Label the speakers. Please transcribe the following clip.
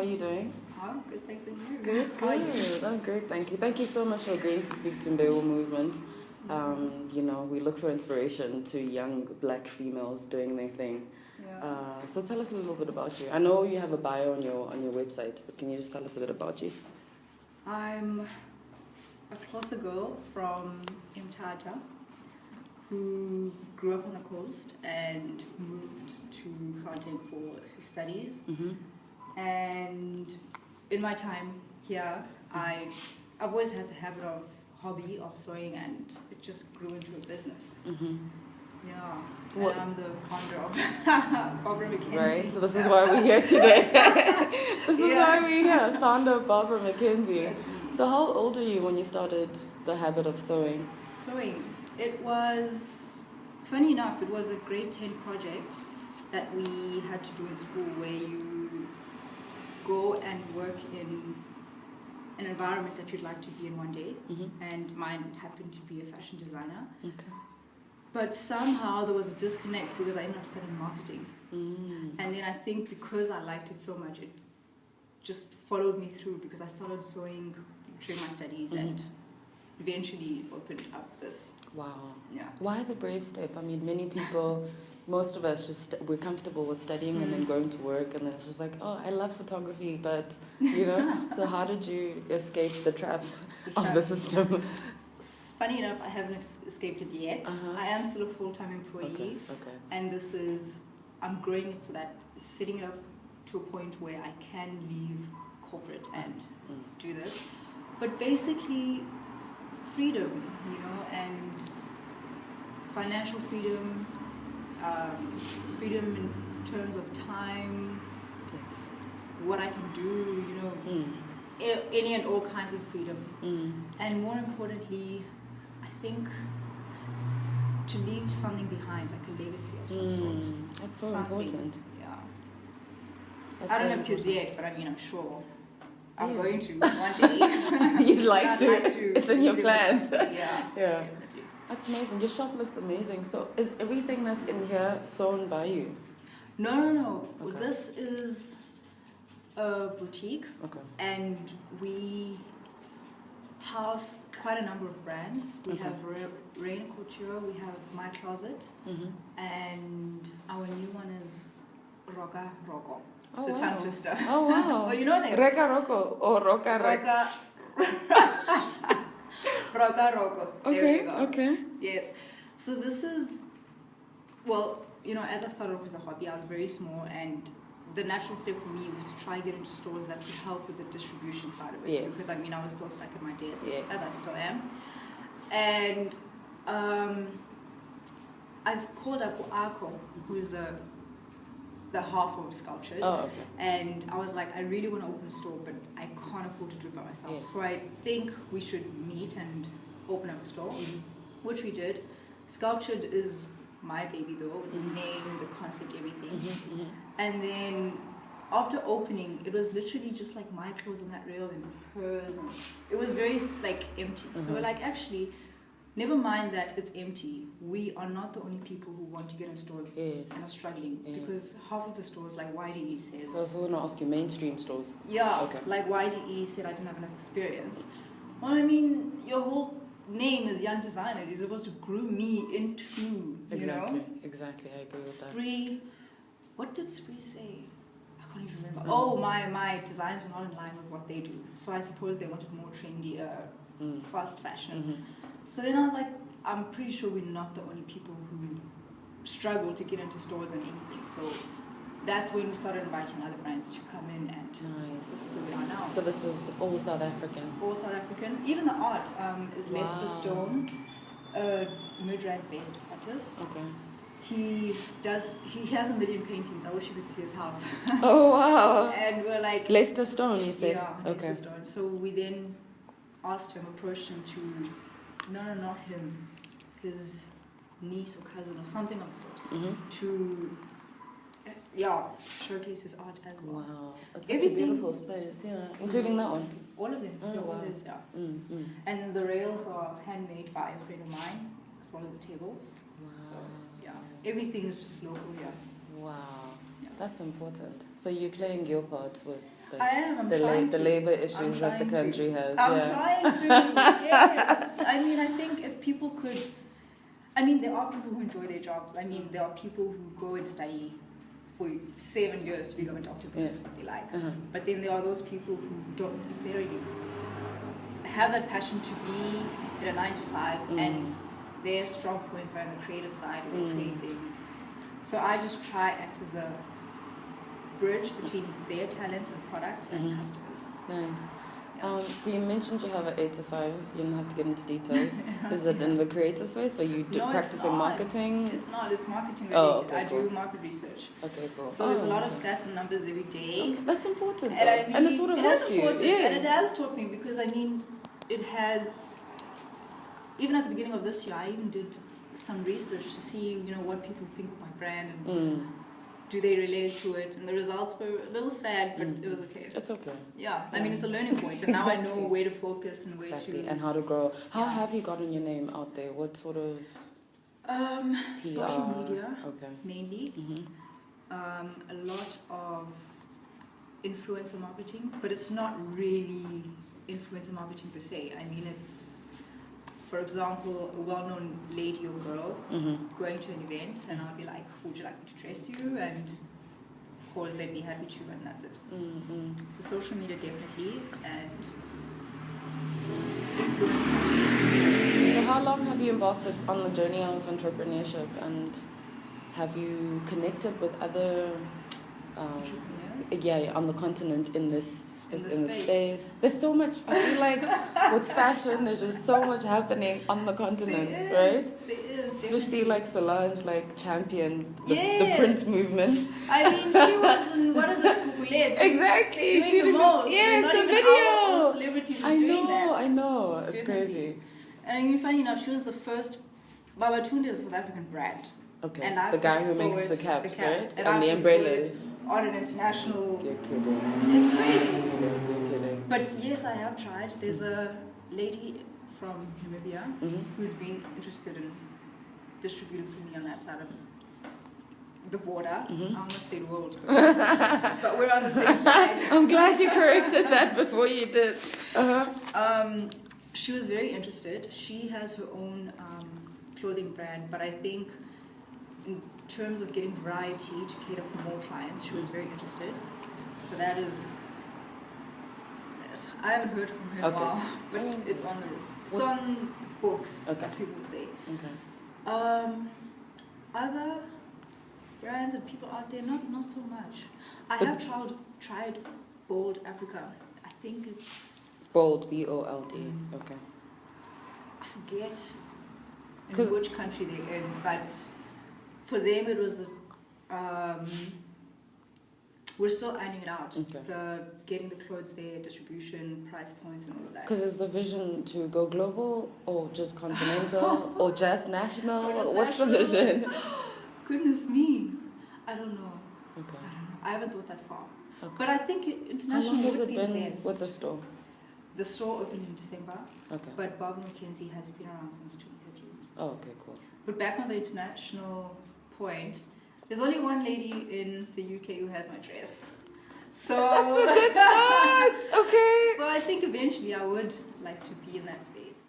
Speaker 1: are you doing?
Speaker 2: Oh, good, thanks, and you?
Speaker 1: Good. I'm great, thank you. Thank you so much for agreeing to speak to Mbewu movement. We look for inspiration to young black females doing their thing.
Speaker 2: Yeah.
Speaker 1: So tell us a little bit about you. I know you have a bio on your website, but can you just tell us a bit about you?
Speaker 2: I'm a closer girl from Mthatha who grew up on the coast and moved to Gauteng for his studies.
Speaker 1: Mm-hmm.
Speaker 2: And in my time here, I've always had the hobby of sewing, and it just grew into a business.
Speaker 1: Mm-hmm.
Speaker 2: Yeah,
Speaker 1: What?
Speaker 2: and I'm the founder of Barbara Mckenzue.
Speaker 1: Right, so this is why we're here today. This is why we're here, founder of Barbara Mckenzue.
Speaker 2: That's me.
Speaker 1: So how old were you when you started the habit of sewing?
Speaker 2: Sewing. It was, funny enough, it was a grade 10 project that we had to do in school where you go and work in an environment that you'd like to be in one day.
Speaker 1: Mm-hmm.
Speaker 2: And mine happened to be a fashion designer.
Speaker 1: Okay.
Speaker 2: But somehow there was a disconnect because I ended up studying marketing.
Speaker 1: Mm.
Speaker 2: And then I think because I liked it so much, it just followed me through because I started sewing during my studies and eventually opened up this.
Speaker 1: Wow.
Speaker 2: Yeah.
Speaker 1: Why the brave step? I mean, many people, most of us we're comfortable with studying and then going to work, and then it's just like, oh, I love photography, but, so how did you escape the trap of the system?
Speaker 2: Funny enough, I haven't escaped it yet.
Speaker 1: Uh-huh.
Speaker 2: I am still a full-time employee.
Speaker 1: Okay.
Speaker 2: And I'm growing it so that setting it up to a point where I can leave corporate and do this. But basically, freedom, and financial freedom, freedom in terms of time, what I can do, any and all kinds of freedom. And more importantly, I think to leave something behind, like a legacy of some sort.
Speaker 1: That's so important.
Speaker 2: Yeah.
Speaker 1: That's
Speaker 2: I don't
Speaker 1: very
Speaker 2: have kids
Speaker 1: important.
Speaker 2: yet, but I'm sure I'm going to one day.
Speaker 1: You'd like to. It's in your plans.
Speaker 2: Yeah.
Speaker 1: Definitely. That's amazing. Your shop looks amazing. So is everything that's in here sewn by you?
Speaker 2: No.
Speaker 1: Okay.
Speaker 2: This is a boutique.
Speaker 1: Okay.
Speaker 2: And we house quite a number of brands. We have Rain Couture, we have My Closet, and our new one is Roka Roko. It's a tongue twister.
Speaker 1: Oh, wow.
Speaker 2: Oh, you know them?
Speaker 1: Reka Roko or Roka Reka.
Speaker 2: Roka Roko. There we go.
Speaker 1: Okay.
Speaker 2: Yes. So this is, as I started off as a hobby, I was very small, and the natural step for me was to try get into stores that would help with the distribution side of it.
Speaker 1: Yes.
Speaker 2: Because I was still stuck at my desk,
Speaker 1: Yes.
Speaker 2: as I still am. And I've called up Ako, who's the half of Sculptured.
Speaker 1: Oh, okay.
Speaker 2: And I was like, I really want to open a store, but I can't afford to do it by myself.
Speaker 1: Yes.
Speaker 2: So I think we should meet and open up a store, which we did. Sculptured is my baby though, the name, the concept, everything. And then after opening, it was literally just like my clothes on that rail and hers, and it was very empty. So we're like, actually, never mind that it's empty. We are not the only people who want to get in stores and are struggling, because half of the stores, like YDE says.
Speaker 1: So I was going to ask you, mainstream stores.
Speaker 2: Yeah,
Speaker 1: okay.
Speaker 2: Like YDE said, I didn't have enough experience. Well, I mean, your whole name is young designers. You're supposed to groom me into,
Speaker 1: Exactly, I agree with
Speaker 2: Spree. What did Spree say? I can't even remember. Oh, my designs were not in line with what they do. So I suppose they wanted more trendy, fast fashion. So then I was like, I'm pretty sure we're not the only people who struggle to get into stores and anything. So that's when we started inviting other brands to come in, and this is where we are now.
Speaker 1: So this is all South African?
Speaker 2: All South African. Even the art is Lester Stone, a Midrand-based artist.
Speaker 1: Okay.
Speaker 2: He has 1 million paintings. I wish you could see his house.
Speaker 1: Oh, wow.
Speaker 2: And we're like...
Speaker 1: Lester Stone, you said?
Speaker 2: Yeah,
Speaker 1: okay.
Speaker 2: Lester Stone. So we then approached him to... No, not him. His niece or cousin or something of the sort. To... showcase his art as well.
Speaker 1: Wow. It's such a beautiful space, including that one.
Speaker 2: All of them.
Speaker 1: Wow.
Speaker 2: And the rails are handmade by a friend of mine, as well as the tables.
Speaker 1: Wow.
Speaker 2: So, everything is just local here.
Speaker 1: Wow. That's important. So you're playing your part with topic.
Speaker 2: I am. I'm trying
Speaker 1: the
Speaker 2: to.
Speaker 1: labor issues that the country has.
Speaker 2: I'm
Speaker 1: yeah.
Speaker 2: trying to. Yes. I mean, I think if people could. I mean, there are people who enjoy their jobs. I mean, there are people who go and study for 7 years to become a doctor because it's what they like. But then there are those people who don't necessarily have that passion to be in a 9 to 5, and their strong points are in the creative side where they create things. So I just try act as a bridge between their talents and products and customers.
Speaker 1: Nice. So you mentioned you have an 8 to 5. You don't have to get into details. Is it in the creative space, or you practicing marketing?
Speaker 2: It's not. It's marketing related.
Speaker 1: Oh, okay,
Speaker 2: I do market research.
Speaker 1: Okay, cool.
Speaker 2: So there's a lot of stats and numbers every day.
Speaker 1: Okay, that's important.
Speaker 2: And I mean,
Speaker 1: and it sort of helps you. Yeah.
Speaker 2: And it has taught me because I mean, it has. Even at the beginning of this year, I even did some research to see, what people think of my brand and do they relate to it. And the results were a little sad, but it was okay.
Speaker 1: It's okay.
Speaker 2: Yeah, I mean, it's a learning point, and now I know where to focus and where to...
Speaker 1: and how to grow. How have you gotten your name out there? What sort of PR?
Speaker 2: Social media,
Speaker 1: okay,
Speaker 2: mainly. A lot of influencer marketing, but it's not really influencer marketing per se. I mean, it's, for example, a well-known lady or girl going to an event, and I'll be like, would you like me to dress you? And of course they'd be happy to, and that's it. So social media definitely, and influencer marketing.
Speaker 1: So how long have you embarked on the journey of entrepreneurship, and have you connected with other
Speaker 2: entrepreneurs?
Speaker 1: On the continent in this space? There's so much. I feel like with fashion, there's just so much happening on the continent, right?
Speaker 2: There is.
Speaker 1: Especially like Solange, like championed the print movement.
Speaker 2: I mean, she was in, what is it, Kukulet?
Speaker 1: Exactly.
Speaker 2: Doing
Speaker 1: She
Speaker 2: the most.
Speaker 1: Yes,
Speaker 2: not
Speaker 1: the
Speaker 2: even
Speaker 1: video.
Speaker 2: Our own celebrities are doing that.
Speaker 1: I know. It's
Speaker 2: Definitely.
Speaker 1: crazy.
Speaker 2: And I mean, funny enough, she was the first. Babatunde is a South African brand.
Speaker 1: Okay.
Speaker 2: And
Speaker 1: the guy who makes the caps, right? And the umbrellas.
Speaker 2: On an international.
Speaker 1: You're kidding.
Speaker 2: It's crazy.
Speaker 1: You're kidding.
Speaker 2: But yes, I have tried. There's a lady from Namibia who's been interested in distributing for me on that side of the border. I almost said world, but we're on the same side.
Speaker 1: I'm glad you corrected that before you did.
Speaker 2: She was very interested. She has her own clothing brand, but I think in terms of getting variety to cater for more clients, she was very interested. So that is. I haven't heard from her in a while, but it's on books, as people would say.
Speaker 1: Okay.
Speaker 2: Other brands and people out there, not so much. I have tried Bold Africa. I think it's
Speaker 1: Bold, BOLD. Okay.
Speaker 2: I forget in which country they're in, but for them it was the we're still ironing it out. The getting the clothes there, distribution, price points, and all of that.
Speaker 1: Because is the vision to go global, or just continental, or just national? What's the vision?
Speaker 2: Goodness me, I don't know.
Speaker 1: Okay.
Speaker 2: I don't know. I haven't thought that far.
Speaker 1: Okay.
Speaker 2: But I think international
Speaker 1: How long has
Speaker 2: would
Speaker 1: it
Speaker 2: be
Speaker 1: been
Speaker 2: the best.
Speaker 1: with the store?
Speaker 2: The store opened in December.
Speaker 1: Okay.
Speaker 2: But Bob Mckenzue has been around since 2013.
Speaker 1: Oh, okay, cool.
Speaker 2: But back on the international point, there's only one lady in the UK who has my dress. So
Speaker 1: that's a good start. Okay.
Speaker 2: So I think eventually I would like to be in that space.